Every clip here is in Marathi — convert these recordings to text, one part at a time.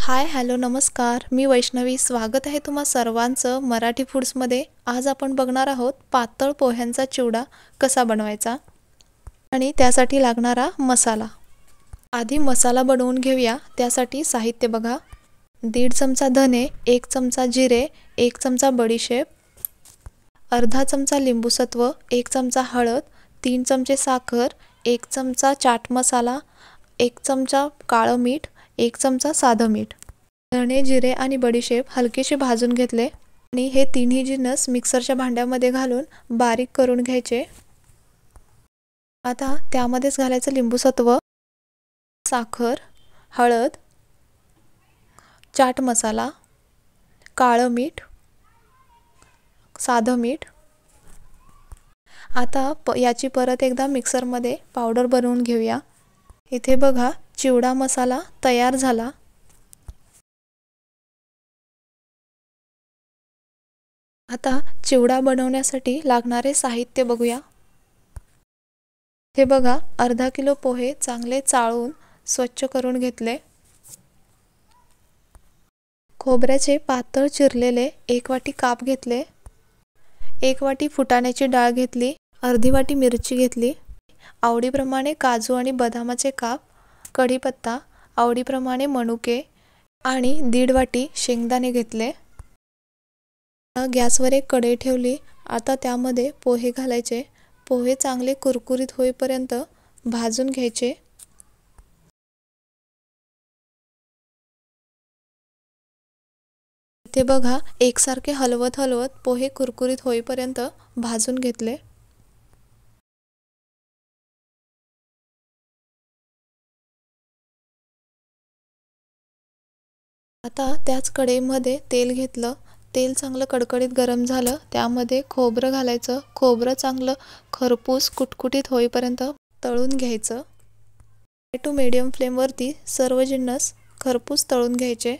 हाय हॅलो नमस्कार, मी वैष्णवी. स्वागत आहे तुम्हा सर्वांचं मराठी फूड्समध्ये. आज आपण बघणार आहोत पातळ पोह्यांचा चिवडा कसा बनवायचा आणि त्यासाठी लागणारा मसाला. आधी मसाला बनवून घेऊया. त्यासाठी साहित्य बघा: 1.5 चमचा धने, 1 चमचा जिरे, 1 चमचा बडीशेप, अर्धा चमचा लिंबूसत्व, 1 चमचा हळद, 3 चमचे साखर, 1 चमचा चाट मसाला, 1 चमचा काळं मीठ, 1 चमचा साधं मीठ. धणे, जिरे आणि बडीशेप हलकेसे भाजून घेतले आणि हे तिन्ही जिन्नस मिक्सरच्या भांड्यामध्ये घालून बारीक करून घ्यायचे. आता त्यामध्येच घालायचं लिंबूसत्व, साखर, हळद, चाट मसाला, काळं मीठ, साधं मीठ. आता याची परत एकदा मिक्सरमध्ये पावडर बनवून घेऊया. इथे बघा, चिवडा मसाला तयार झाला. आता चिवडा बनवण्यासाठी लागणारे साहित्य बघूया. हे बघा, अर्धा किलो पोहे चांगले चाळून स्वच्छ करून घेतले. खोबऱ्याचे पातळ चिरलेले 1 वाटी काप घेतले. 1 वाटी फुटाण्याची डाळ घेतली. अर्धी वाटी मिरची घेतली. आवडीप्रमाणे काजू आणि बदामाचे काप, कढीपत्ता, आवडीप्रमाणे मनुके आणि 1.5 वाटी शेंगदाणे घेतले. गॅसवर एक कढई ठेवली. आता त्यामध्ये पोहे घालायचे. पोहे चांगले कुरकुरीत होईपर्यंत भाजून घ्यायचे. इथे बघा, एकसारखे हलवत हलवत पोहे कुरकुरीत होईपर्यंत भाजून घेतले. आता त्याच कढईमध्ये तेल घेतलं. तेल चांगलं कडकडीत गरम झालं. त्यामध्ये खोबरं घालायचं. खोबरं चांगलं खरपूस कुटकुटीत होईपर्यंत तळून घ्यायचं. हाय टू मीडियम फ्लेमवरती सर्व जिन्नस खरपूस तळून घ्यायचे.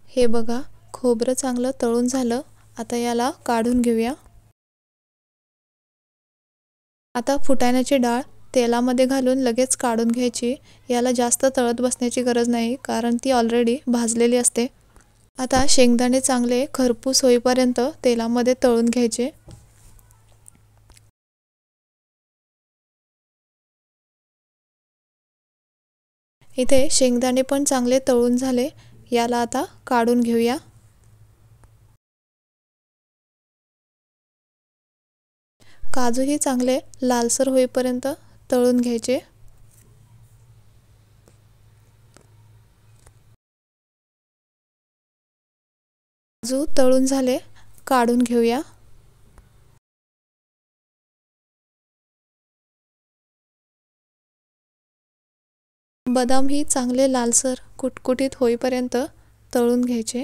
हे बघा, खोबरं चांगलं तळून झालं. आता याला काढून घेऊया. आता फुटाण्याची डाळ तेलामध्ये घालून लगेच काढून घ्यायची. याला जास्त तळत बसण्याची गरज नाही, कारण ती ऑलरेडी भाजलेली असते. आता शेंगदाणे चांगले खरपूस होईपर्यंत तेलामध्ये तळून घ्यायचे. इथे शेंगदाणे पण चांगले तळून झाले. याला आता काढून घेऊया. काजूही चांगले लालसर होईपर्यंत तळून घ्यायचे. काजू तळून झाले, काढून घेऊया. बदाम ही चांगले लालसर कुटकुटीत होईपर्यंत तळून घ्यायचे.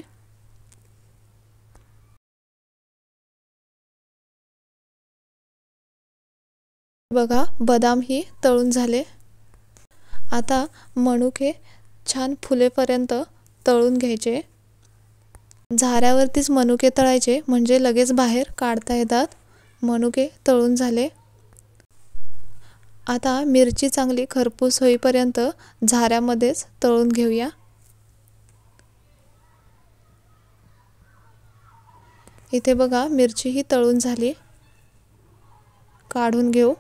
बघा, बदाम ही तळून झाले. आता मनुके छान फुलेपर्यंत तळून घ्यायचे. झाऱ्यावरतीच मनुके तळायचे, म्हणजे लगेच बाहेर काढता येतात. मनुके तळून झाले. आता मिरची चांगली खरपूस होईपर्यंत झाऱ्यामध्येच तळून घेऊया. इथे बघा, मिरची ही तळून झाली, काढून घेऊ.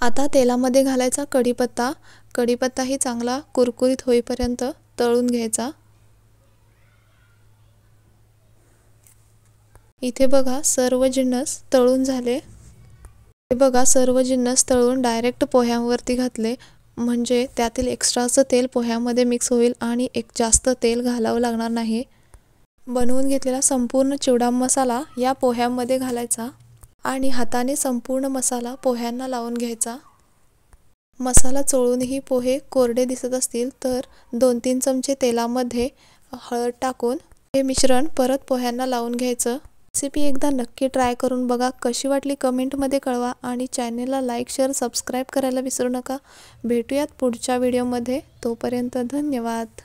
आता तेलामध्ये घालायचा कढीपत्ता. कढीपत्ता ही चांगला कुरकुरीत होईपर्यंत तळून घ्यायचा. इथे बघा, सर्व जिन्नस तळून झाले. हे बघा, सर्व जिन्नस तळून डायरेक्ट पोह्यांवरती घातले, म्हणजे त्यातील एक्स्ट्राचं तेल पोह्यामध्ये मिक्स होईल आणि एक जास्त तेल घालावं लागणार नाही. बनवून घेतलेला संपूर्ण चिवडा मसाला या पोह्यांमध्ये घालायचा आणि हाताने संपूर्ण मसाला पोह्यांना लावून घ्यायचा. मसाला चोळूनही पोहे कोरडे दिसत असतील तर 2-3 चमचे तेलामध्ये हळद टाकून हे मिश्रण परत पोह्यांना लावून घ्यायचं. रेसिपी एकदा नक्की ट्राय करून बघा. कशी वाटली कमेंटमध्ये कळवा आणि चॅनेलला लाईक, शेअर, सबस्क्राईब करायला विसरू नका. भेटूयात पुढच्या व्हिडिओमध्ये. तोपर्यंत धन्यवाद.